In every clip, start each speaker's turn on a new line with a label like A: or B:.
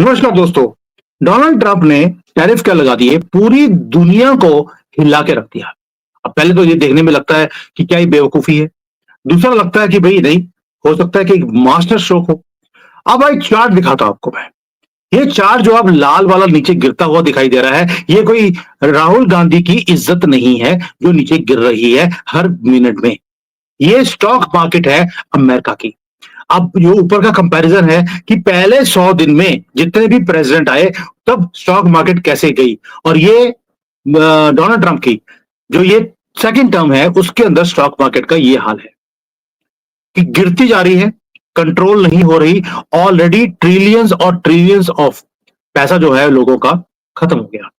A: नमस्कार दोस्तों। Donald Trump ने टैरिफ क्या लगा दिए, पूरी दुनिया को हिला के रख दिया। अब पहले तो ये देखने में लगता है कि क्या ये बेवकूफी है। दूसरा लगता है कि भाई नहीं, हो सकता है कि एक मास्टर स्ट्रोक हो। अब एक चार्ट दिखाता हूं आपको मैं। ये चार्ट जो अब लाल वाला नीचे गिरता हुआ दिखाई दे रहा है, ये कोई राहुल गांधी की इज्जत नहीं है जो नीचे गिर रही है हर मिनट में। ये स्टॉक मार्केट है अमेरिका की। अब जो ऊपर का कंपैरिजन है कि पहले 100 दिन में जितने भी प्रेसिडेंट आए तब स्टॉक मार्केट कैसे गई, और ये डोनाल्ड ट्रंप की जो ये सेकंड टर्म है उसके अंदर स्टॉक मार्केट का ये हाल है कि गिरती जा रही है, कंट्रोल नहीं हो रही। ऑलरेडी ट्रिलियंस और ट्रिलियंस ऑफ पैसा जो है लोगों का खत्म हो गया।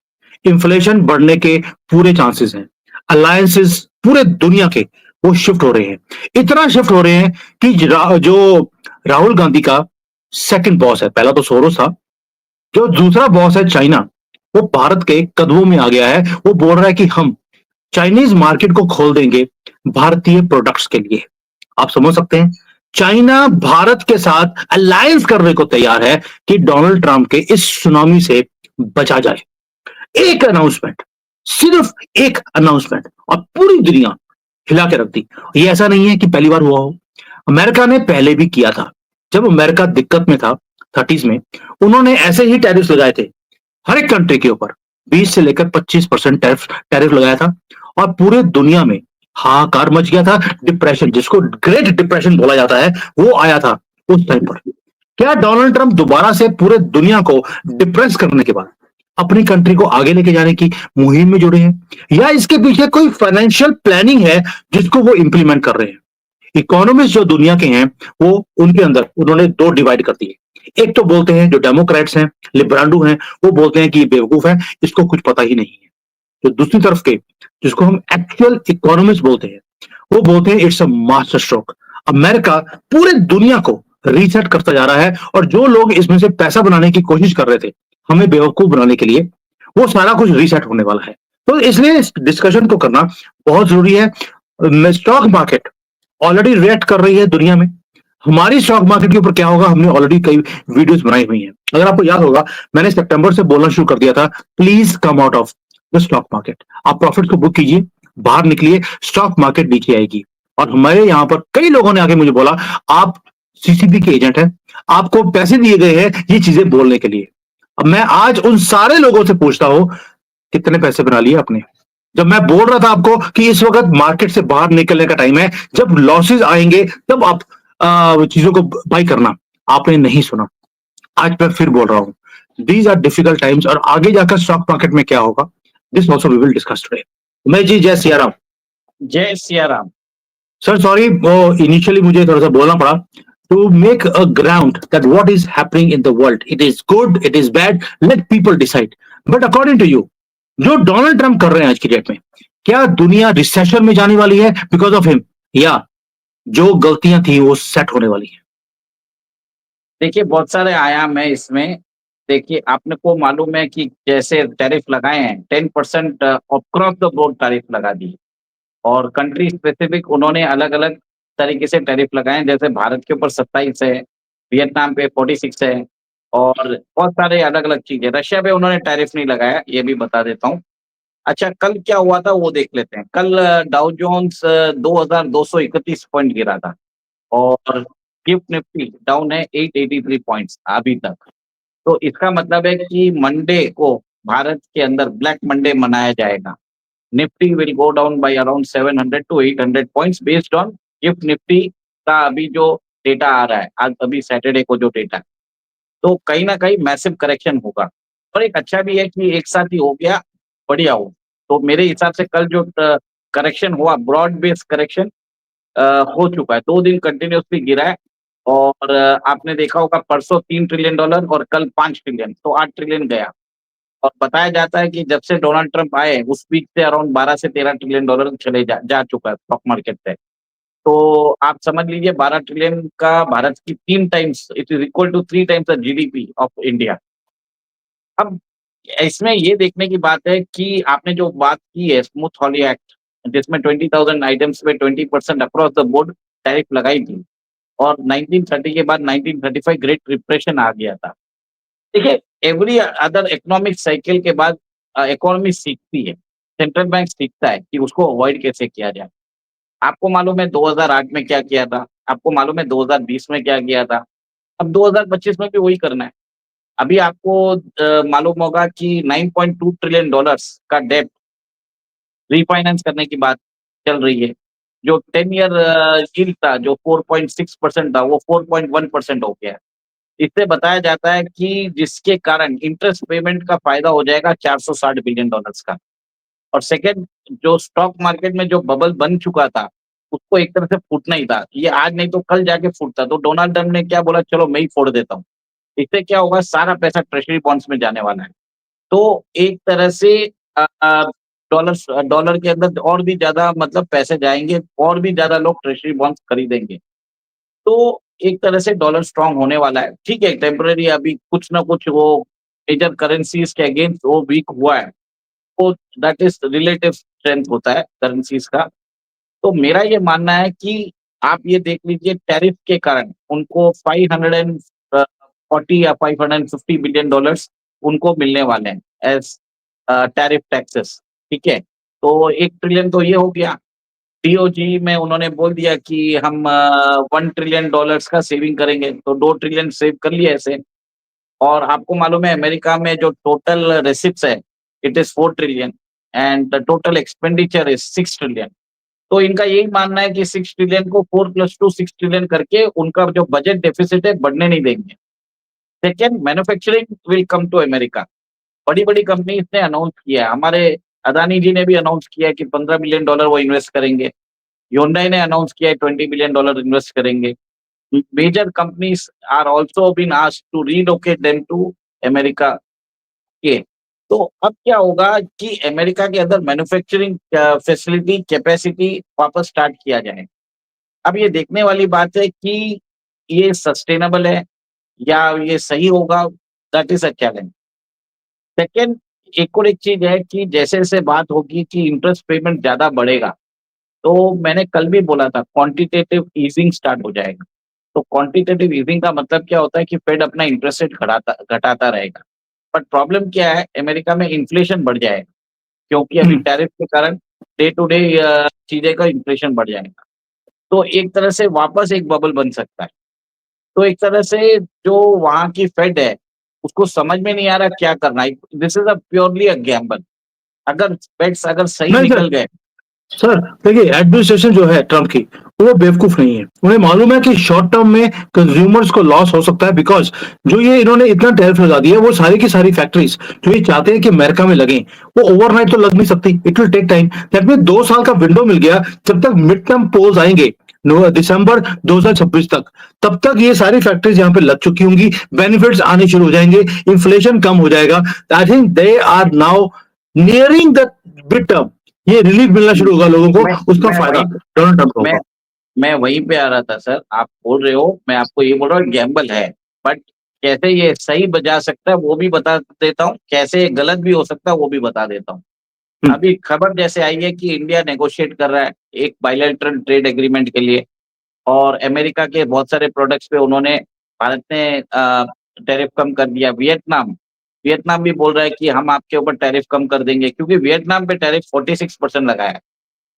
A: इन्फ्लेशन बढ़ने के पूरे चांसेस हैं। अलायंसेस पूरे दुनिया के वो शिफ्ट हो रहे हैं। इतना शिफ्ट हो रहे हैं कि जो राहुल गांधी का सेकंड बॉस है, पहला तो सोरोस था, जो दूसरा बॉस है चाइना, वो भारत के कदमों में आ गया है। वो बोल रहा है कि हम चाइनीज मार्केट को खोल देंगे भारतीय प्रोडक्ट्स के लिए। आप समझ सकते हैं, चाइना भारत के साथ अलायंस करने को तैयार है कि डोनाल्ड ट्रंप के इस सुनामी से बचा जाए। एक अनाउंसमेंट, सिर्फ एक अनाउंसमेंट, और पूरी दुनिया हिला के रख दी। ये ऐसा नहीं है कि पहली बार हुआ हो। अमेरिका ने पहले भी किया था। जब अमेरिका दिक्कत में था 30s में, उन्होंने ऐसे ही टैरिफ लगाए थे हर एक कंट्री के ऊपर। 20 से लेकर 25% टैरिफ टैरिफ लगाया था, और पूरे दुनिया में हाहाकार मच गया था। डिप्रेशन, जिसको ग्रेट डिप्रेशन बोला जाता है, वो आया था उस टाइम पर। क्या डोनाल्ड ट्रंप दोबारा से पूरे दुनिया को डिप्रेस करने के बाद अपनी कंट्री को आगे लेके जाने की मुहिम में जुड़े हैं, या इसके पीछे कोई फाइनेंशियल प्लानिंग है जिसको वो इंप्लीमेंट कर रहे हैं? इकोनॉमिस्ट जो दुनिया के हैं, वो उनके अंदर उन्होंने दो डिवाइड कर दिए। एक तो बोलते हैं जो डेमोक्रेट्स हैं, लिबरांडू हैं, वो बोलते हैं कि ये बेवकूफ है, इसको कुछ पता ही नहीं है। जो दूसरी तरफ के, जिसको हम एक्चुअल इकोनॉमिस्ट बोलते हैं, वो बोलते हैं it's a master stroke. America पूरे दुनिया को रीसेट करता जा रहा है, और जो लोग इसमें से पैसा बनाने की कोशिश कर रहे थे हमें बेवकूफ बनाने के लिए, वो सारा कुछ रीसेट होने वाला है। तो इसलिए इस डिस्कशन को करना बहुत जरूरी है। स्टॉक मार्केट ऑलरेडी रिएक्ट कर रही है दुनिया में। हमारी स्टॉक मार्केट के ऊपर क्या होगा, हमने ऑलरेडी कई वीडियोस बनाई हुई हैं। अगर आपको याद होगा, मैंने सितंबर से बोलना शुरू कर दिया था, please come out of the stock market. आप प्रॉफिट को बुक कीजिए, बाहर निकलिए, स्टॉक मार्केट नीचे आएगी। और हमारे यहां पर कई लोगों ने आके मुझे बोला, आप सीसीबी के एजेंट हैं, आपको पैसे दिए गए हैं ये चीजें बोलने के लिए। अब मैं आज उन सारे लोगों से पूछता हूं, कितने पैसे बना लिए आपने? जब मैं बोल रहा था आपको कि इस वक्त मार्केट से बाहर निकलने का टाइम है, जब लॉसेस आएंगे तब आप चीजों को बाई करना, आपने नहीं सुना। आज मैं फिर बोल रहा हूं, दीज आर डिफिकल्ट टाइम्स, और आगे जाकर स्टॉक मार्केट में क्या होगा, this also we will discuss today. Umesh ji, जय सियाराम।
B: जय सिया राम।
A: सर सॉरी, वो इनिशियली मुझे थोड़ा सा बोलना पड़ा to make a ground that what is happening in the world, it is good, it is bad, let people decide. But according to you, जो Donald Trump कर रहे हैं आज की डेट में, क्या दुनिया रिसेशन में जाने वाली है बिकॉज ऑफ हिम, या जो गलतियां थी वो सेट होने वाली है?
B: देखिए, बहुत सारे आयाम है इसमें। देखिए, आपने को मालूम है कि जैसे टैरिफ लगाए हैं 10% अक्रॉस द बोर्ड टैरिफ लगा दी, और कंट्री स्पेसिफिक उन्होंने अलग-अलग तरीके से टैरिफ लगाए हैं। जैसे भारत के ऊपर 27 है, वियतनाम पे 46 है, और बहुत सारे अलग-अलग चीज़ें। रशिया पे उन्होंने टैरिफ नहीं लगाया, ये भी बता देता हूँ। अच्छा, कल क्या हुआ था वो देख लेते हैं। कल डाउ जोन्स 2231 पॉइंट गिरा था, और गिफ्ट निफ्टी डाउन है 883 पॉइंट्स अभी तक। तो इसका मतलब है कि मंडे को भारत के अंदर ब्लैक मंडे मनाया जाएगा। Nifty will go down by around 700 to 800 points based on GIFT Nifty का अभी जो डेटा आ रहा है, आज अभी सैटरडे को जो डेटा है। तो कहीं न कहीं मैसिव करेक्शन होगा, और एक अच्छा भी है कि एक साथ ही हो गया, बढ़िया हो। तो मेरे हिसाब से कल जो करेक्शन हुआ, ब्रॉड बेस्ड करेक्शन हो चुका है। 2 दिन कंटिन्यूअसली गिरा है, और आपने देखा होगा परसों $3 ट्रिलियन और कल 5 ट्रिलियन, तो 8 ट्रिलियन गया। और बताया जाता है कि जब से डोनाल्ड ट्रंप आए उस बीच से अराउंड 12 से $13 ट्रिलियन चले जा चुका है स्टॉक मार्केट से। तो आप समझ लीजिए 12 ट्रिलियन का भारत की 3 times, it is equal to 3 times the GDP of India. अब इसमें ये देखने की बात है कि आपने जो बात की है स्मूथ हॉली एक्ट, जिसमें 20,000 आइटम्स पे 20% अक्रॉस द बोर्ड टैरिफ लगाई थी, और 1930 के बाद 1935 ग्रेट डिप्रेशन आ गया था। देखिए, एवरी अदर इकोनॉमिक साइकिल के बाद इकोनॉमी सीखती है। सेंट्रल बैंक सीखता है कि उसको अवॉइड कैसे किया जाए। आपको मालूम है 2008 में क्या किया था, आपको मालूम है 2020 में क्या किया था, अब 2025 में भी वही करना है। अभी आपको मालूम होगा कि $9.2 ट्रिलियन का डेब्ट रीफाइनेंस करने की बात चल रही है। जो 10 ईयर यील्ड था, जो 4.6% था, वो 4.1% हो गया है। इससे बताया जाता है कि जिसके कारण इंटरेस्ट पेमेंट का फ़ायदा हो जाएगा $460 बिलियन का। और सेकंड, जो स्टॉक मार्केट में जो बबल बन चुका था, उसको एक तरह से फूटना ही था। ये आज नहीं तो कल जाके फूटता। तो डोनाल्ड ट्रम्प ने क्या बोला, चलो मैं ही फोड़ देता हूँ। इससे क्या होगा, सारा पैसा ट्रेज़री बॉन्ड्स में जाने वाला है। तो एक तरह से डॉलर के अंदर और भी ज़्यादा मतलब पैसे जाएँगे, और भी ज़्यादा लोग ट्रेज़री बॉन्ड्स खरीदेंगे। तो एक तरह से डॉलर स्ट्रॉन्ग होने वाला है। ठीक है, टेम्परेरी अभी कुछ ना कुछ वो मेजर करेंसीज़ के अगेंस्ट वो वीक हुआ है। तो दैट इज़ रिलेटिव स्ट्रेंथ होता है करेंसीज़ का। तो मेरा ये मानना है कि आप ये देख लीजिए, टैरिफ के कारण उनको 540 या $550 बिलियन उनको मिलने वाले हैं एज़ टैरिफ टैक्सेस, ठीक है? तो 1 ट्रिलियन तो ये हो गया। डीओजी में उन्होंने बोल दिया कि हम $1 ट्रिलियन का सेविंग करेंगे, तो 2 ट्रिलियन सेव कर लिए ऐसे। और आपको मालूम है अमेरिका में जो टोटल रेसिप्ट्स है, it is 4 trillion and the total expenditure is 6 trillion. तो इनका यही मानना है कि 6 ट्रिलियन को 4 + 2 6 ट्रिलियन करके उनका जो बजट डेफिसिट है बढ़ने नहीं देंगे। Second, manufacturing will come to America. बड़ी-बड़ी कंपनीज़ ने अनाउंस किया है। हमारे अदानी जी ने भी अनाउंस किया है कि $15 बिलियन वो इन्वेस्ट करेंगे। Hyundai ने अनाउंस किया है $20 बिलियन इन्वेस्ट करेंगे। Major companies are also been asked to relocate them to America के। तो अब क्या होगा कि अमेरिका के अंदर मैन्युफैक्चरिंग फैसिलिटी, कैपेसिटी वापस स्टार्ट किया जाए। अब ये देखने वाली बात है कि ये सस्टेनेबल है या ये सही होगा, that is a challenge. Second, एक और एक चीज़ है कि जैसे-जैसे बात होगी कि इंटरेस्ट पेमेंट ज़्यादा बढ़ेगा, तो मैंने कल भी बोला था क्वांटिटेटिव ईजिंग स्टार्ट हो जाएगा। तो क्वांटिटेटिव ईजिंग का मतलब क्या होता है कि फेड अपना इंटरेस्ट रेट घटाता रहेगा। बट प्रॉब्लम क्या है, अमेरिका में इन्फ्लेशन बढ़ जाएगा, क्योंकि अभी
A: हम्म।
B: टैरिफ के कारण डे टू डे चीज़ें का इन्फ्लेशन बढ़ जाएगा। तो एक तरह से वापस एक बबल बन सकता है। तो एक तरह से जो वहाँ की फेड है, उसको समझ में नहीं आ रहा क्या करना है। This is a purely a gamble. अगर बेट्स अगर सही
A: नहीं सर,
B: निकल गए।
A: सर देखिए एडमिनिस्ट्रेशन जो है ट्रम्प की, वो बेवकूफ नहीं है। उन्हें मालूम है कि शॉर्ट टर्म में कंज्यूमर्स को लॉस हो सकता है, बिकॉज जो ये इन्होंने इतना टैरिफ लगा दिया है, वो सारी की सारी फैक्ट्रीज जो ये चाहते हैं कि अमेरिका में लगे, वो ओवरनाइट तो लग नहीं सकती। It will take time. That mean 2 साल का विंडो मिल गया, जब तक मिड टर्म पोल्स आएंगे दिसंबर 2026 तक, तब तक ये सारी फैक्ट्रीज यहाँ पे लग चुकी होंगी, बेनिफिट्स आने शुरू हो जाएंगे, इन्फ्लेशन कम हो जाएगा। I think they are now nearing the mid term, ये रिलीफ मिलना शुरू होगा लोगों
B: मैं
A: को, उसका
B: मैं
A: फायदा
B: वहीं
A: डोनाल्ड ट्रम्प को
B: मैं
A: होगा।
B: मैं वहीं पे आ रहा था सर, आप बोल रहे हो, मैं आपको ये बोल रहा हूँ गैम्बल है, बट कैसे ये सही बजा सकता है वो भी बता देता हूँ, कैसे गलत भी हो सकता है वो भी बता देता हूँ।
A: हम्म,
B: अभी खबर जैसे आई है कि इंडिया नेगोशिएट कर रहा है एक बायलैटरल ट्रेड एग्रीमेंट के लिए, और अमेरिका के बहुत सारे प्रोडक्ट्स पे उन्होंने भारत ने टैरिफ कम कर दिया। वियतनाम वियतनाम भी बोल रहा है कि हम आपके ऊपर टैरिफ कम कर देंगे, क्योंकि वियतनाम पे टैरिफ 46% लगाया है।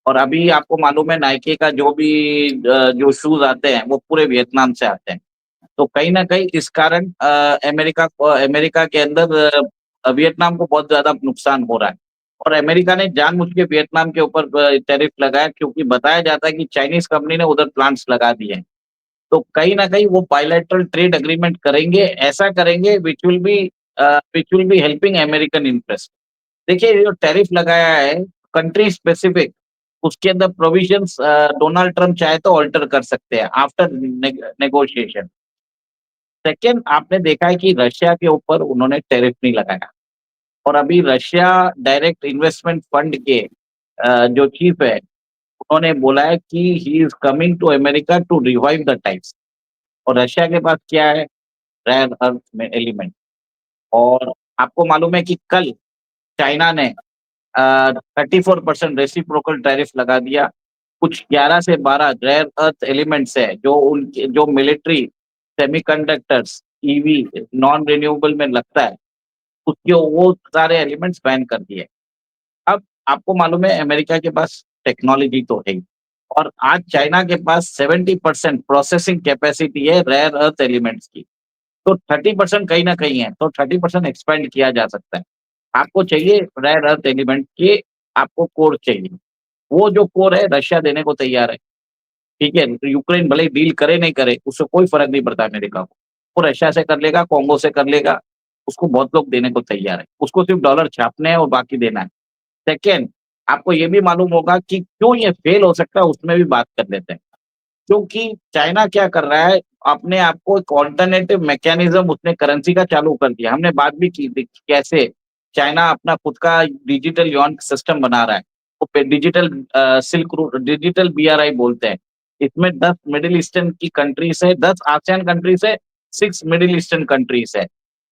B: और अभी आपको मालूम है नाइकी का जो भी जो शूज़ आते हैं वो पूरे वियतनाम से आते हैं। तो कहीं न कहीं इस कारण अमेरिका के अंदर वियतनाम को बहुत ज़्यादा नुकसान हो रहा है। और अमेरिका ने जानबूझ के वियतनाम के ऊपर टैरिफ लगाया, क्योंकि बताया जाता है कि चाइनीज़ कंपनी ने उधर प्लांट्स लगा दिए हैं। तो कहीं न कहीं वो बायलैटरल ट्रेड एग्रीमेंट करेंगे, ऐसा करेंगे which will be helping American interest. देखिए, ये जो टैरिफ लगाया है कंट्री स्पेसिफिक, उसके अंदर प्रोविजंस डोनाल्ड ट्रम्प चाहे तो अल्टर कर सकते हैं आफ्टर नेगोशिएशन। सेकंड, आपने देखा है कि रशिया के ऊपर उन्होंने टैरिफ नहीं लगाया, और अभी रशिया डायरेक्ट इन्वेस्टमेंट फंड के जो चीफ है, उन्होंने बोला है कि he is coming to America to revive the times. और रशिया के पास क्या है? रेयर अर्थ में एलिमेंट। और आपको मालूम है कि कल चाइना ने 34% रेसिप्रोकल टैरिफ लगा दिया। कुछ 11 से 12 रेयर अर्थ एलिमेंट्स है जो उनके जो military semiconductors EV non renewable में लगता है, उसके वो सारे एलिमेंट्स बैन कर दिए। अब आपको मालूम है अमेरिका के पास टेक्नोलॉजी तो है ही और आज चाइना के पास 70% प्रोसेसिंग कैपेसिटी है रेयर अर्थ एलिमेंट्स की। तो 30% कहीं न कहीं है, तो 30% एक्सपेंड किया जा सकता है। आपको चाहिए रेयर अर्थ एलिमेंट के आपको कोर चाहिए। वो जो कोर है रशिया देने को तैयार है, ठीक है? यूक्रेन भले ही डील करे नहीं करे, उससे कोई फ़र्क नहीं पड़ता अमेरिका को। वो रशिया से कर लेगा, कोंगो से कर लेगा, उसको बहुत लोग देने को तैयार है। उसको सिर्फ डॉलर छापने हैं और बाकी देना है। सेकंड, आपको ये भी मालूम होगा कि क्यों ये फेल हो सकता है, उसमें भी बात कर लेते हैं। क्योंकि चाइना क्या कर रहा है, अपने आप को एक अल्टरनेटिव मैकेनिज़्म उसने करेंसी का चालू कर दिया। हमने बात भी की थी कि कैसे चाइना अपना खुद का डिजिटल युआन सिस्टम बना रहा है। वो पे digital silk route digital BRI बोलते हैं। इसमें 10 मिडल ईस्टर्न की कंट्रीज़ है, 10 आसियान कंट्रीज़ है, 6 मिडल ईस्टर्न कंट्रीज़ है।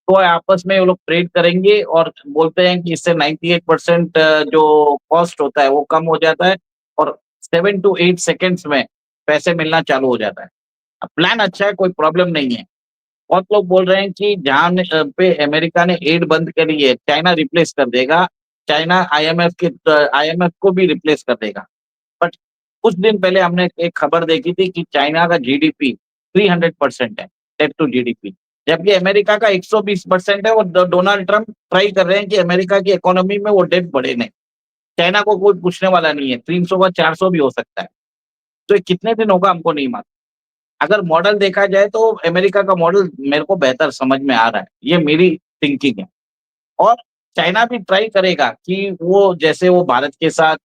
B: तो आपस में वो लोग ट्रेड करेंगे और बोलते हैं कि इससे 98% जो कॉस्ट होता है वो कम हो जाता है और 7 टू 8 सेकंड्स में पैसे मिलना चालू हो जाता है। अब प्लान अच्छा है, कोई प्रॉब्लम नहीं है। बहुत लोग बोल रहे हैं कि जहाँ पे अमेरिका ने एड बंद करी है, चाइना रिप्लेस कर देगा। चाइना आईएमएफ को भी रिप्लेस कर देगा। बट कुछ दिन पहले हमने एक खबर देखी थी कि चाइना का जीडीपी 300% है, डेट टू जीडीपी, जबकि अमेरिका का 120% है और डोनाल्ड ट्रम्प ट्राई कर रहे हैं कि अमेरिका की इकोनॉमी में वो डेट बढ़े नहीं। चाइना को कोई पूछने वाला नहीं है, 300 का 400 भी हो सकता है। तो ये कितने दिन होगा हमको नहीं मालूम। अगर मॉडल देखा जाए तो अमेरिका का मॉडल मेरे को बेहतर समझ में आ रहा है, ये मेरी थिंकिंग है। और चाइना भी ट्राई करेगा कि वो जैसे वो भारत के साथ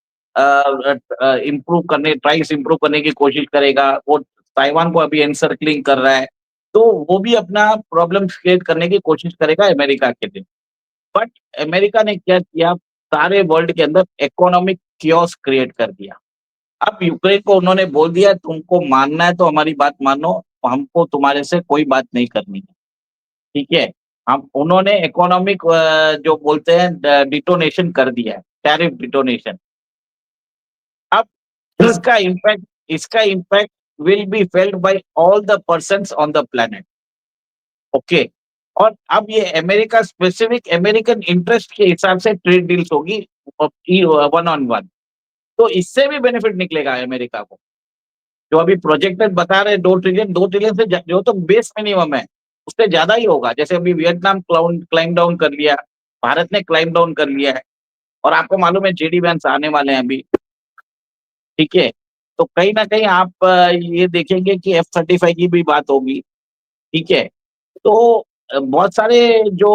B: इम्प्रूव करने की कोशिश करेगा। वो ताइवान को अभी एनसर्कलिंग कर रहा है, तो वो भी अपना प्रॉब्लम क्रिएट करने की कोशिश करेगा अमेरिका के लिए। बट अमेरिका ने क्या किया, सारे वर्ल्ड के अंदर इकोनॉमिक कियोस्क क्रिएट कर दिया। अब यूक्रेन को उन्होंने बोल दिया तुमको मानना है तो हमारी बात मानो, हमको तुम्हारे से कोई बात नहीं करनी है, ठीक है? हम उन्होंने इकोनॉमिक जो बोलते हैं डिटोनेशन कर दिया है, टैरिफ डिटोनेशन। अब
A: सर,
B: इसका impact will be felt by all the persons on the planet, okay? और अब ये अमेरिका स्पेसिफिक अमेरिकन इंटरेस्ट के हिसाब से ट्रेड डील्स होगी वन ऑन वन। तो इससे भी बेनिफिट निकलेगा अमेरिका को। जो अभी प्रोजेक्टेड बता रहे हैं 2 ट्रिलियन से जो तो बेस मिनिमम है, उससे ज़्यादा ही होगा। जैसे अभी वियतनाम क्लाइम डाउन कर लिया, भारत ने क्लाइम डाउन कर लिया है और आपको मालूम है जेडी वैन्स आने वाले हैं अभी, ठीक है? तो कहीं न कहीं आप ये देखेंगे कि F-35 की भी बात होगी, ठीक है? तो बहुत सारे जो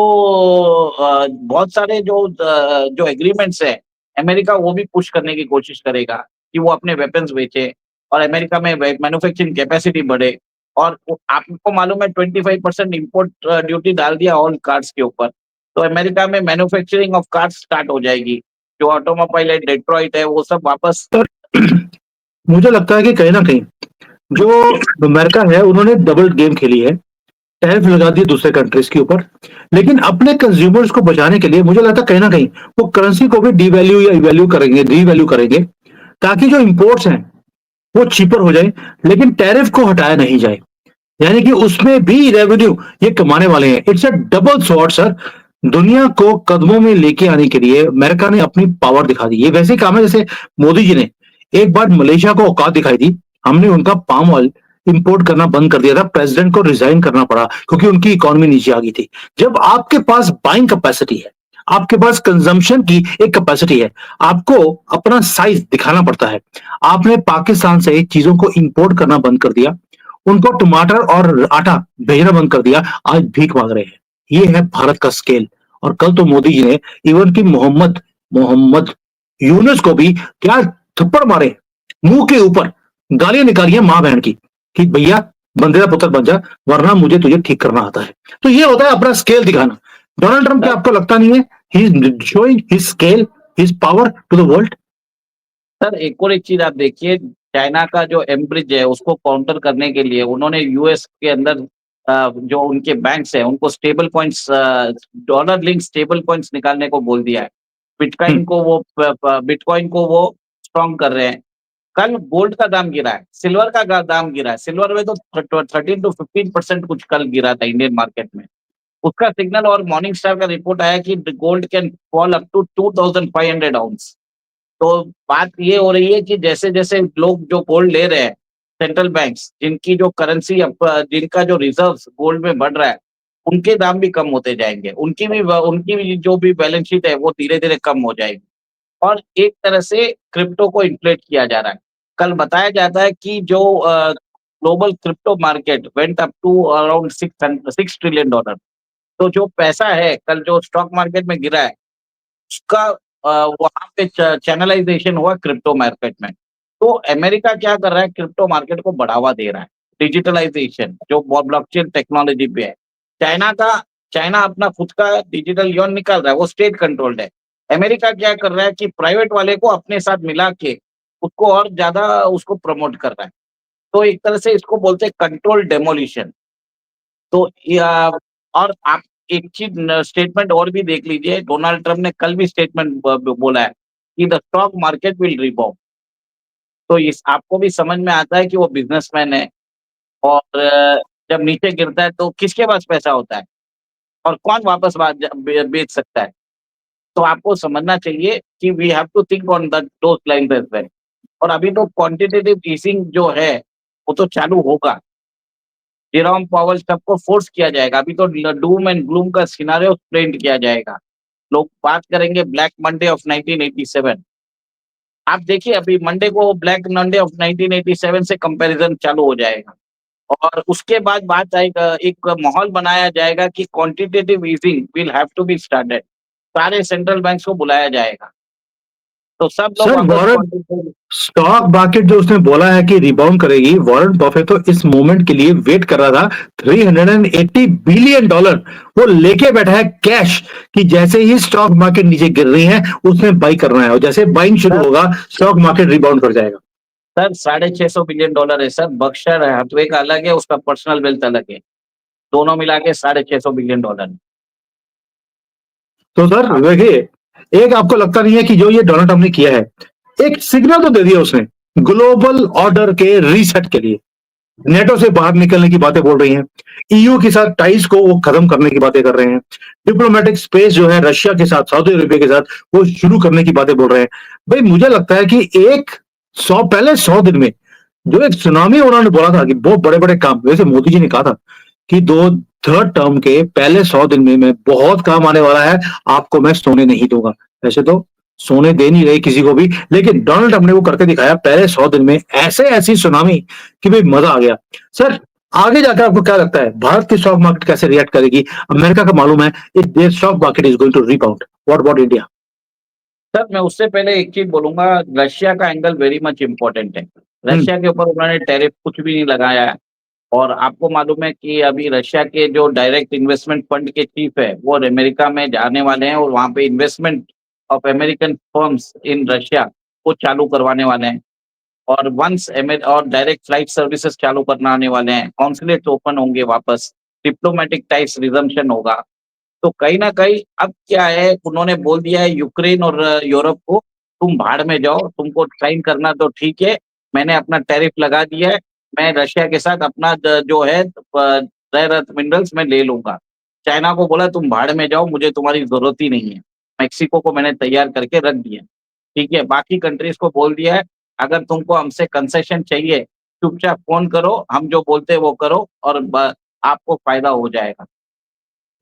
B: एग्रीमेंट्स हैं, अमेरिका वो भी पुश करने की कोशिश करेगा कि वो अपने वेपन्स बेचे और अमेरिका में वे मैन्युफैक्चरिंग कैपेसिटी बढ़े और वो आपको मालूम है 25% इम्पोर्ट ड्यूटी डाल दिया ऑल कार्स के ऊपर। तो अमेरिका में मैन्युफैक्चरिंग ऑफ कार्स स्टार्ट हो जाएगी। जो ऑटोमोबाइल है, डेट्रॉइट है, वो सब वापस
A: सर, मुझे लगता है कि कहीं ना कहीं जो अमेरिका है उन्होंने डबल गेम खेली है। टैरिफ लगा दिए दूसरे कंट्रीज के ऊपर, लेकिन अपने कंज्यूमर्स को बचाने के लिए मुझे लगता है कहीं ना कहीं वो करेंसी को भी डीवैल्यू या इवैल्यू करेंगे, रीवैल्यू करेंगे, ताकि जो इंपोर्ट्स हैं वो चीपर हो जाए, लेकिन टैरिफ को हटाया नहीं जाए। यानी कि उसमें भी रेवेन्यू ये कमाने वाले हैं। It's a double sword sir. दुनिया को कदमों में लेके आने के लिए अमेरिका ने अपनी पावर दिखा दी। ये वैसे ही काम है जैसे मोदी जी ने एक बार मलेशिया को औकात दिखाई दी, हमने उनका पाम ऑयल इंपोर्ट करना बंद कर दिया था, प्रेसिडेंट को रिजाइन करना पड़ा क्योंकि उनकी इकोनॉमी नीचे आ गई थी। जब आपके पास बाइंग कैपेसिटी है, आपके पास कंजम्पशन की एक कैपेसिटी है, आपको अपना साइज दिखाना पड़ता है। आपने पाकिस्तान से चीजों को इंपोर्ट करना बंद कर दिया, उनको टमाटर और आटा भेजना बंद कर दिया, आज भीख मांग रहे हैं। ये है भारत का स्केल। और कल तो मोदी जी ने इवन की मोहम्मद मोहम्मद यूनुस को भी क्या थप्पड़ मारे, मुंह के ऊपर गालियां निकाली हैं मां बहन की, कि भैया बंदे का पुत्र बन जा, वरना मुझे तुझे ठीक करना आता है। तो ये होता है अपना स्केल दिखाना। डोनाल्ड ट्रंप क्या आपको लगता नहीं है he is showing his scale, his power to the world?
B: Sir एक और एक चीज़ आप देखिए, चाइना का जो एम्ब्रिज है उसको काउंटर करने के लिए उन्होंने यूएस के अंदर जो उनके बैंक्स हैं उनको stable coins dollar link stable coins निकालने को बोल दिया है। बिटकॉइन को वो स्ट्रांग कर रहे हैं। कल गोल्ड का दाम गिरा है, सिल्वर का दाम गिरा है, सिल्वर में तो 13 to 15% कुछ कल गिरा था इंडियन मार्केट में। उसका सिग्नल और मॉर्निंग स्टार का रिपोर्ट आया कि gold can fall up to 2500 ounce. तो बात ये हो रही है कि जैसे-जैसे लोग जो गोल्ड ले रहे हैं, सेंट्रल बैंक्स जिनकी जो करेंसी जिनका जो रिज़र्व्स गोल्ड में बढ़ रहा है, उनके दाम भी कम होते जाएँगे। उनकी भी जो भी बैलेंस शीट है वो धीरे-धीरे कम हो जाएगी और एक तरह से क्रिप्टो को इन्फ्लेट किया जा रहा है। कल बताया जाता है कि जो global crypto market went up to around 6 trillion dollar. तो जो पैसा है, कल जो स्टॉक मार्केट में गिरा है, उसका वहाँ पे चैनलाइज़ेशन हुआ क्रिप्टो मार्केट में। तो अमेरिका क्या कर रहा है, क्रिप्टो मार्केट को बढ़ावा दे रहा है। डिजिटलाइज़ेशन जो ब्लॉकचेन टेक्नोलॉजी पे है। चाइना का चाइना अपना खुद का डिजिटल युआन निकाल रहा है, वो स्टेट कंट्रोल्ड है। अमेरिका क्या कर रहा है कि प्राइवेट वाले को अपने साथ मिला के उसको और ज़्यादा उसको प्रमोट कर रहा है। तो एक तरह से इसको बोलते हैं कंट्रोल्ड डेमोलिशन। तो या और आप एक चीज़ न स्टेटमेंट और भी देख लीजिए, डोनाल्ड ट्रम्प ने कल भी स्टेटमेंट ब ब बोला है कि the stock market will rebound. तो इस आपको भी समझ में आता है कि वो बिज़नेसमैन है और जब नीचे गिरता है तो किसके पास पैसा होता है और कौन वापस बेच सकता है। तो आपको समझना चाहिए कि we have to think on those lines as well. और अभी तो क्वांटिटेटिव ईजिंग जो है, वो तो चालू होगा। जेरोम पावेल सबको फोर्स किया जाएगा। अभी तो डूम एंड ग्लूम का सिनेरियो पेंट किया जाएगा। लोग बात करेंगे ब्लैक मंडे ऑफ 1987। आप देखिए अभी मंडे को ब्लैक मंडे ऑफ 1987 से कंपैरिज़न चालू हो जाएगा और उसके बाद बात आएगा एक माहौल बनाया जाएगा कि quantitative easing will have to be started. सारे सेंट्रल बैंक्स को बुलाया जाएगा। तो सब लोग
A: सर
B: अगर
A: वॉरेन
B: क्वांटिटेटिव
A: स्टॉक मार्केट जो उसने बोला है कि रिबाउंड करेगी, वॉरेन बफेट तो इस मोमेंट के लिए वेट कर रहा था। $380 बिलियन वो लेके बैठा है कैश कि जैसे ही स्टॉक मार्केट नीचे गिर रही है उसने बाई करना है और जैसे बाइंग शुरू
B: सर
A: होगा स्टॉक मार्केट रिबाउंड कर जाएगा।
B: सर $650 बिलियन है सर। बर्कशायर हैथवे का अलग है, उसका पर्सनल वेल्थ अलग है। दोनों मिला के $650 बिलियन है।
A: तो सर
B: आप
A: देखिए, एक आपको लगता नहीं है कि जो ये डोनाल्ड ट्रम्प ने किया है, एक सिग्नल तो दे दिया उसने ग्लोबल ऑर्डर के रीसेट के लिए। नेटो से बाहर निकलने की बातें बोल रही हैं, ईयू के साथ टाइज को वो खत्म करने की बातें कर रहे हैं, डिप्लोमेटिक स्पेस जो है रशिया के साथ, सऊदी अरेबिया के साथ वो शुरू करने की बातें बोल रहे हैं। भाई मुझे लगता है कि एक 100 दिन में जो एक सुनामी उन्होंने बोला था कि बहुत बड़े बड़े काम, वैसे मोदी जी ने कहा था कि दो थर्ड टर्म के पहले 100 दिन में मैं बहुत काम आने वाला है, आपको मैं सोने नहीं दूंगा। वैसे तो सोने दे नहीं रहे किसी को भी, लेकिन डोनाल्ड ट्रम्प ने वो करके दिखाया पहले 100 दिन में ऐसे ऐसी सुनामी कि भाई मजा आ गया। सर आगे जाकर आपको क्या लगता है भारत की स्टॉक मार्केट कैसे रिएक्ट करेगी? अमेरिका का मालूम है इस there stock market is going to rebound, what about India?
B: Sir मैं उससे पहले एक चीज़ बोलूँगा, रशिया का एंगल वेरी मच इम्पोर्टेंट है।
A: हम्म।
B: रशिया के ऊपर उन्होंने टैरिफ कुछ भी नहीं लगाया है और आपको मालूम है कि अभी रशिया के जो डायरेक्ट इन्वेस्टमेंट फंड के चीफ है, वो अमेरिका में जाने वाले हैं और वहाँ पे investment of American firms in Russia को चालू करवाने वाले हैं। और और डायरेक्ट फ्लाइट सर्विसेज चालू करने वाले हैं, कॉन्सुलेट्स ओपन होंगे वापस, डिप्लोमेटिक टाइप्स रिज़म्पशन होगा। तो कहीं न कहीं अब क्या है, उन्होंने बोल दिया है यूक्रेन और यूरोप को, तुम भाड़ में जाओ, तुमको साइन करना तो ठीक है, मैंने अपना टैरिफ लगा दिया है, मैं रशिया के साथ अपना जो है रेयर अर्थ मिनरल्स मैं ले लूँगा। चाइना को बोला तुम भाड़ में जाओ, मुझे तुम्हारी ज़रूरत ही नहीं है। मेक्सिको को मैंने तैयार करके रख दिया है, ठीक है? बाकी कंट्रीज़ को बोल दिया है, अगर तुमको हमसे कंसेशन चाहिए, चुपचाप फ़ोन करो, हम जो बोलते हैं वो करो और आपको फ़ायदा हो जाएगा।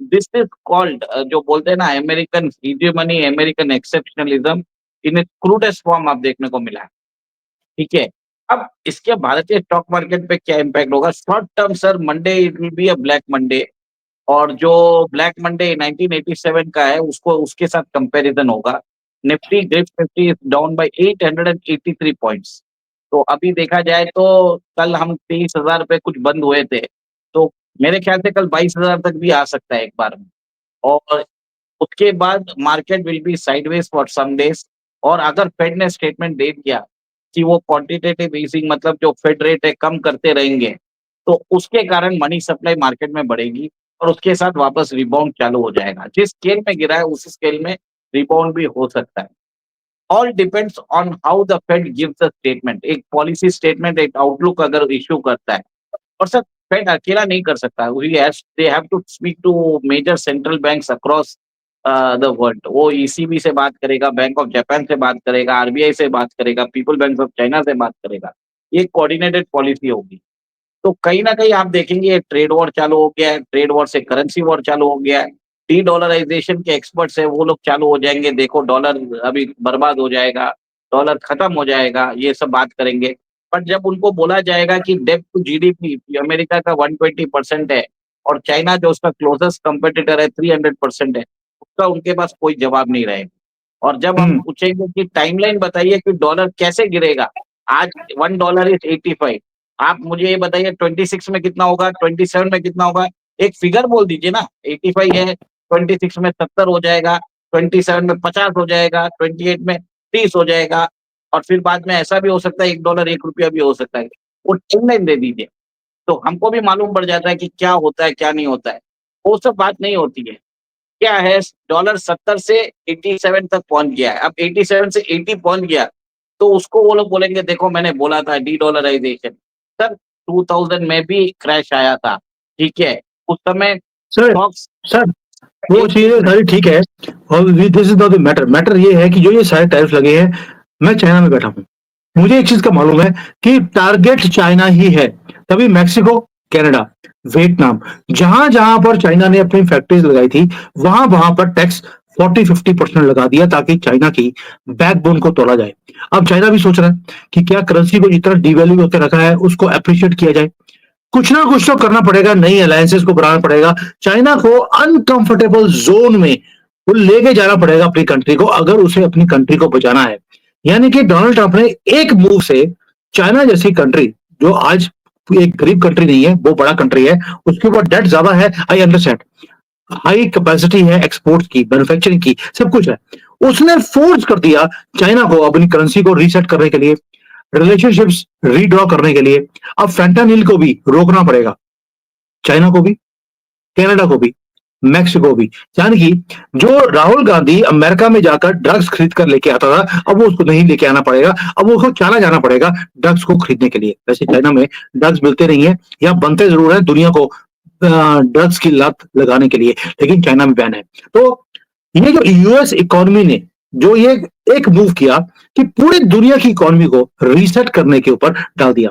B: दिस इज़ कॉल्ड जो बोलते हैं ना American hegemony, American exceptionalism in its crudest form आप देखने को मिला है, ठीक है? अब इसके भारतीय स्टॉक मार्केट पे क्या इम्पैक्ट होगा? Short term sir Monday it will be a black Monday और जो ब्लैक मंडे 1987 का है उसको उसके साथ कंपैरिज़न होगा। Nifty grips Nifty is down by 883 points. तो अभी देखा जाए तो कल हम 23,000 पे कुछ बंद हुए थे, तो मेरे ख्याल से कल 22,000 तक भी आ सकता है एक बार में। और उसके बाद market will be sideways for some days और अगर फेड ने स्टेटमेंट दे दिया कि वो क्वांटिटेटिव ईजिंग मतलब जो फेड रेट है कम करते रहेंगे, तो उसके कारण मनी सप्लाई मार्केट में बढ़ेगी और उसके साथ वापस रिबाउंड चालू हो जाएगा। जिस स्केल में गिरा है उस स्केल में रिबाउंड भी हो सकता है। All depends on how the Fed gives the statement. एक पॉलिसी स्टेटमेंट, एक आउटलुक अगर इश्यू करता है, और सर फेड अकेला नहीं कर सकता, they have to speak to major central banks across the world. वो ईसीबी से बात करेगा, बैंक ऑफ जापान से बात करेगा, आरबीआई से बात करेगा, पीपल बैंक ऑफ चाइना से बात करेगा। ये कोऑर्डिनेटेड पॉलिसी होगी। तो कहीं न कहीं आप देखेंगे ट्रेड वॉर चालू हो गया है, ट्रेड वॉर से करेंसी वॉर चालू हो गया है। डी-डॉलराइज़ेशन के एक्सपर्ट्स हैं, वो लोग चालू हो जाएँगे, देखो डॉलर अभी बर्बाद हो जाएगा, डॉलर खत्म हो जाएगा, ये सब बात करेंगे। बट जब उनको बोला जाएगा कि डेब्ट टू जीडीपी अमेरिका का 120% है और चाइना जो उसका क्लोज़ेस्ट कॉम्पिटिटर है 300% है, उसका उनके पास कोई जवाब नहीं रहेगा। और जब हम
A: हम्म।
B: पूछेंगे कि टाइमलाइन बताइए कि डॉलर कैसे गिरेगा? आज $1 इज़ 85। आप मुझे ये बताइए 26 में कितना होगा, 27 में कितना होगा? एक फिगर बोल दीजिए ना, 85 है, 26 में 70 हो जाएगा, 27 में 50 हो जाएगा, 28 में 30 हो जाएगा, और फिर बाद में ऐसा भी हो सकता है $1 ₹1 भी हो सकता है। वो टाइमलाइन दे दीजिए, तो हमको भी मालूम पड़ जाता है कि क्या होता है, क्या नहीं होता है। वो सब बात नहीं होती है। क्या है, डॉलर 70 से 87 तक पहुँच गया है। अब 87 से 80 पहुँच गया, तो उसको वो लोग बोलेंगे देखो मैंने बोला था डी-डॉलराइज़ेशन। सर 2000 में भी क्रैश आया था, ठीक है? उस समय
A: सर
B: स्टॉक्स
A: सर वो
B: एक
A: चीजें सारी ठीक है, और this is not the matter. Matter ये है कि जो ये सारे टैरिफ लगे हैं, मैं चाइना में बैठा हूँ, मुझे एक चीज का मालूम है कि टारगेट चाइना ही है। तभी मैक्सिको, कनाडा, वियतनाम, जहां जहां पर चाइना ने अपनी फैक्ट्रीज लगाई थी, वहां वहां पर टैक्स 40-50% लगा दिया, ताकि चाइना की बैकबोन को तोड़ा जाए। अब चाइना भी सोच रहा है कि क्या करेंसी को जितना डिवैल्यू होकर रखा है उसको अप्रिशिएट किया जाए। कुछ ना कुछ तो करना पड़ेगा, नई अलायंसेस को बनाना पड़ेगा, चाइना को अनकंफर्टेबल जोन में वो लेके जाना पड़ेगा अपनी कंट्री को, अगर उसे अपनी कंट्री को बचाना है। यानी कि डोनाल्ड ट्रंप ने एक मूव से चाइना जैसी कंट्री, जो आज एक गरीब कंट्री नहीं है, वो बड़ा कंट्री है, उसके ऊपर डेट ज्यादा है, आई अंडरस्टैंड, हाई कैपेसिटी है एक्सपोर्ट की, मैन्युफैक्चरिंग की, सब कुछ है, उसने फोर्स कर दिया चाइना को अपनी करेंसी को रीसेट करने के लिए, रिलेशनशिप्स रीड्रॉ करने के लिए। अब फैंटानिल को भी रोकना पड़ेगा, चाइना को भी, कनाडा को भी, मैक्सिको भी। यानी कि जो राहुल गांधी अमेरिका में जाकर ड्रग्स खरीद कर लेके आता था, अब वो उसको नहीं लेके आना पड़ेगा, अब वो उसको चाइना जाना पड़ेगा ड्रग्स को खरीदने के लिए। वैसे चाइना में ड्रग्स मिलते नहीं है, या बनते जरूर है दुनिया को ड्रग्स की लत लगाने के लिए, लेकिन चाइना में बैन है। तो ये जो यूएस इकोनॉमी ने जो ये एक मूव किया कि पूरी दुनिया की इकोनॉमी को रीसेट करने के ऊपर डाल दिया,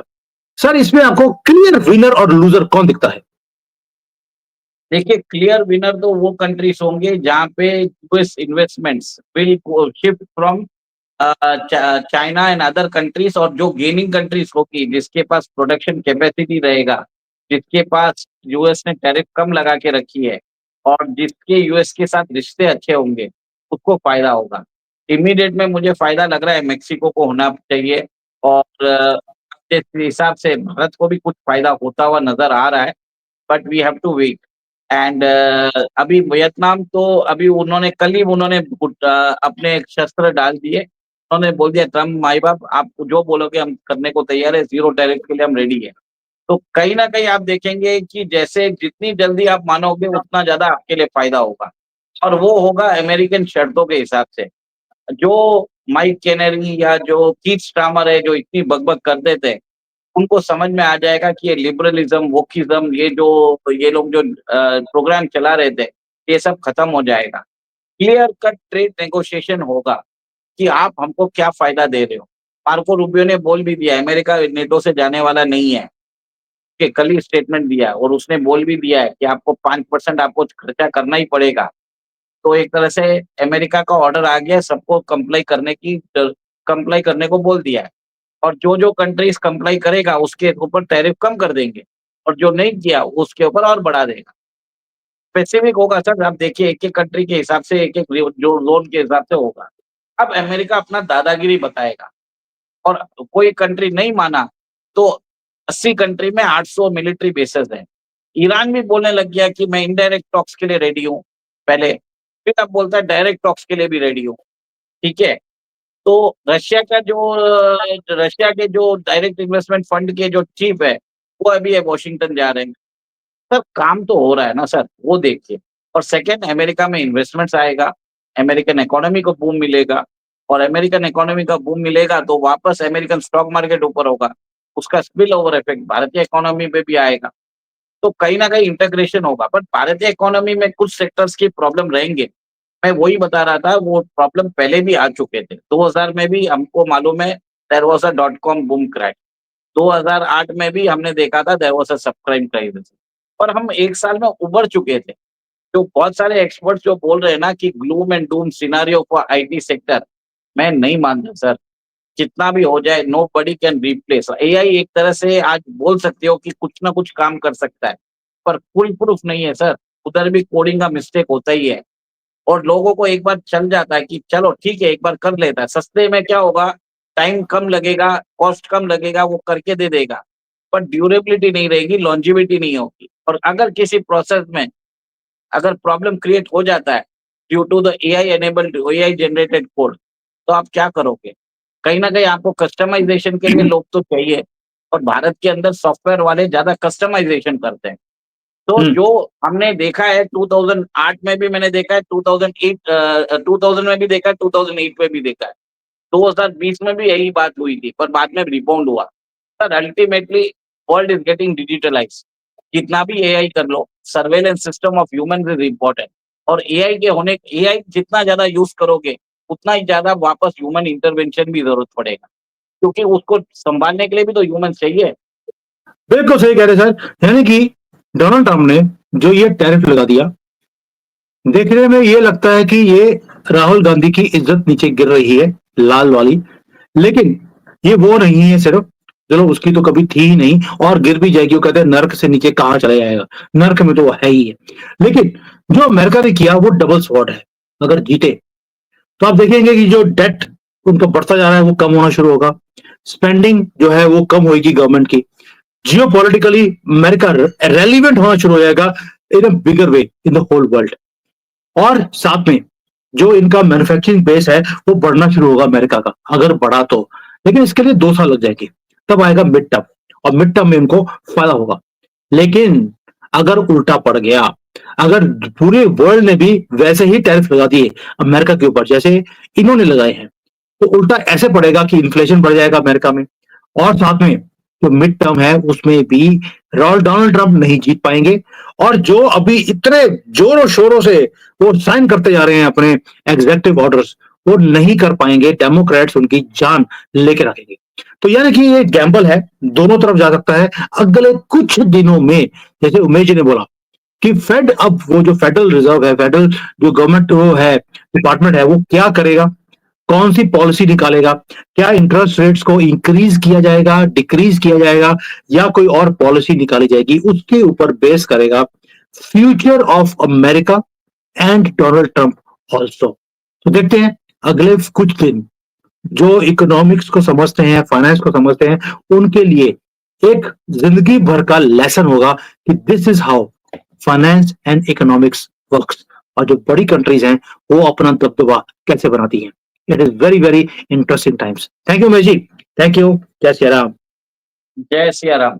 A: सर इसमें आपको क्लियर विनर और लूजर कौन दिखता है?
B: देखिए क्लियर विनर तो वो कंट्रीज होंगे जहाँ पे US investments will shift from China and other countries, और जो गेनिंग कंट्रीज होगी जिसके पास प्रोडक्शन कैपेसिटी रहेगा, जिसके पास यूएस ने टैरिफ कम लगा के रखी है, और जिसके यूएस के साथ रिश्ते अच्छे होंगे, उसको फायदा होगा। इमीडिएट में मुझे फायदा लग रहा है मेक्सिको को होना चाहिए, और जिस हिसाब से भारत को भी कुछ फायदा होता हुआ नजर आ रहा है, but we have to wait. And अभी वियतनाम तो अभी उन्होंने कल ही अपने शस्त्र डाल दिए। उन्होंने बोल दिया ट्रम्प माई बाप, आप जो बोलोगे हम करने को तैयार है, ज़ीरो टैरिफ के लिए हम रेडी है। तो कहीं न कहीं आप देखेंगे कि जैसे जितनी जल्दी आप मानोगे उतना ज़्यादा आपके लिए फ़ायदा होगा, और वो होगा अमेरिकन शर्तों के हिसाब से। जो माइक केनेरी या जो कीथ स्टार्मर है, जो इतनी बकबक करते थे, उनको समझ में आ जाएगा कि ये लिबरलिज़्म, वोकिज़्म, ये लोग जो प्रोग्राम चला रहे थे, ये सब खत्म हो जाएगा। क्लियर कट ट्रेड नेगोशिएशन होगा कि आप हमको क्या फ़ायदा दे रहे हो। मार्को रूबियो ने बोल भी दिया अमेरिका नेटो से जाने वाला नहीं है, कि कल ही स्टेटमेंट दिया है, और उसने बोल भी दिया है कि आपको 5% आपको खर्चा करना ही पड़ेगा। तो एक तरह से अमेरिका का ऑर्डर आ गया है, सबको कंप्लाई करने को बोल दिया है। और जो-जो कंट्रीज़ कंप्लाई करेगा उसके ऊपर टैरिफ कम कर देंगे, और जो नहीं किया उसके ऊपर और बढ़ा देगा। स्पेसिफिक होगा सर, आप देखिए एक-एक कंट्री के हिसाब से, एक-एक जो ज़ोन के हिसाब से होगा। अब अमेरिका अपना दादागिरी बताएगा, और कोई कंट्री नहीं माना तो 80 कंट्री में 800 मिलिट्री बेसेस हैं। ईरान भी बोलने लग गया कि मैं इनडायरेक्ट टॉक्स के लिए रेडी हूँ पहले, फिर अब बोलता है डायरेक्ट टॉक्स के लिए भी रेडी हूँ, ठीक है? तो रशिया के जो डायरेक्ट इन्वेस्टमेंट फंड के जो चीफ है, वो अभी वॉशिंगटन जा रहे हैं। सर काम तो हो रहा है ना सर, वो देखिए। और सेकंड, अमेरिका में इन्वेस्टमेंट्स आएगा, अमेरिकन इकोनॉमी को बूम मिलेगा, और अमेरिकन इकोनॉमी का बूम मिलेगा तो वापस अमेरिकन स्टॉक मार्केट ऊपर होगा, उसका स्पिल ओवर इफेक्ट भारतीय इकोनॉमी पे भी आएगा। तो कहीं न कहीं इंटीग्रेशन होगा, बट भारतीय इकोनॉमी में कुछ सेक्टर्स की प्रॉब्लम रहेंगे। मैं वही बता रहा था, वो प्रॉब्लम पहले भी आ चुके थे। 2000 में भी हमको मालूम है there was a dot com boom crash. 2008 में भी हमने देखा था there was a subprime crisis और हम 1 साल में उभर चुके थे। तो बहुत सारे एक्सपर्ट्स जो बोल रहे हैं ना कि gloom and Doom scenario for IT sector, मैं नहीं मानता सर। जितना भी हो जाए नोबडी कैन रिप्लेस। एआई एक तरह से आज बोल सकते हो कि कुछ ना कुछ काम कर सकता है, पर फुल प्रूफ नहीं है सर। उधर भी कोडिंग का मिस्टेक होता ही है और लोगों को एक बार चल जाता है कि चलो ठीक है, एक बार कर लेता है। सस्ते में क्या होगा, टाइम कम लगेगा, कॉस्ट कम लगेगा, वो करके दे देगा, पर ड्यूरेबिलिटी नहीं रहेगी, लॉन्जेविटी नहीं होगी। और अगर किसी प्रोसेस में अगर प्रॉब्लम क्रिएट हो जाता है due to the AI enabled AI generated code, तो आप क्या करोगे? कहीं न कहीं आपको कस्टमाइज़ेशन के लिए लोग तो चाहिए और भारत के अंदर सॉफ्टवेयर वाले ज़्यादा कस्टमाइज़ेशन करते हैं। तो
A: हम्म।
B: जो हमने देखा है 2008 में भी मैंने देखा है, 2000 में भी देखा है, 2008 में भी देखा है। 2020 में भी यही बात हुई थी, पर बाद में रिबाउंड हुआ। Sir ultimately world is getting digitalized. जितना भी एआई कर लो, surveillance system of humans is important और एआई जितना ज़्यादा यूज़ करोगे, उतना ही ज़्यादा वापस ह्यूमन इंटरवेंशन की ज़रूरत पड़ेगा, क्योंकि उसको सँभालने के लिए भी तो ह्यूमन्स चाहिए।
A: बिल्कुल सही कह रहे हैं सर। यानी कि डोनाल्ड ट्रंप ने जो ये टैरिफ लगा दिया, देखने में ये लगता है कि ये राहुल गांधी की इज्जत नीचे गिर रही है, लाल वाली। लेकिन ये वो नहीं है सिर्फ, चलो उसकी तो कभी थी ही नहीं और गिर भी जाएगी। वो कहते हैं नर्क से नीचे कहाँ चला जाएगा, नर्क में तो वो है ही है। लेकिन जो अमेरिका ने किया वो डबल स्वॉर्ड है। अगर जीते तो आप देखेंगे कि जो डेट उनका बढ़ता जा रहा है वो कम होना शुरू होगा, स्पेंडिंग जो है वो कम होगी गवर्नमेंट की, जियो पॉलिटिकली अमेरिका रेलिवेंट होना शुरू हो जाएगा इन अ बिगर वे इन द होल वर्ल्ड। और साथ में जो इनका मैन्युफैक्चरिंग बेस है वो बढ़ना शुरू होगा अमेरिका का, अगर बढ़ा तो। लेकिन इसके लिए 2 साल लग जाएंगे, तब आएगा मिड टर्म और मिड टर्म में इनको फायदा होगा। लेकिन अगर उल्टा पड़ गया, अगर पूरे वर्ल्ड ने भी वैसे ही टैरिफ लगा दिए अमेरिका के ऊपर जैसे इन्होंने लगाए हैं, तो उल्टा ऐसे पड़ेगा कि इन्फ्लेशन बढ़ जाएगा अमेरिका में। और साथ में जो मिड टर्म है उसमें भी डोनाल्ड ट्रंप नहीं जीत पाएंगे। और जो अभी इतने जोरों शोरों से वो साइन करते जा रहे हैं अपने एग्जीक्यूटिव ऑर्डर्स, वो नहीं कर पाएंगे। डेमोक्रेट्स उनकी जान लेके रखेंगे। तो यानी कि ये गैम्बल है, दोनों तरफ जा सकता है अगले कुछ दिनों में। जैसे उमेश जी ने बोला कि फेड, अब वो जो फेडरल रिजर्व है, फेडरल जो गवर्नमेंट वो है, डिपार्टमेंट है, वो क्या करेगा, कौन सी पॉलिसी निकालेगा, क्या इंटरेस्ट रेट्स को इंक्रीज किया जाएगा, डिक्रीज किया जाएगा, या कोई और पॉलिसी निकाली जाएगी, उसके ऊपर बेस करेगा future of America and Donald Trump also. तो देखते हैं अगले कुछ दिन, जो इकोनॉमिक्स को समझते हैं, फाइनेंस को समझते हैं, उनके लिए एक जिंदगी भर का लेसन होगा कि this is how finance and economics works. और जो बड़ी कंट्रीज हैं वो अपना दबदबा कैसे बनाती हैं। It is very very interesting times. Thank you मेजी, थैंक यू। जय श्री राम।
B: जय सिया राम।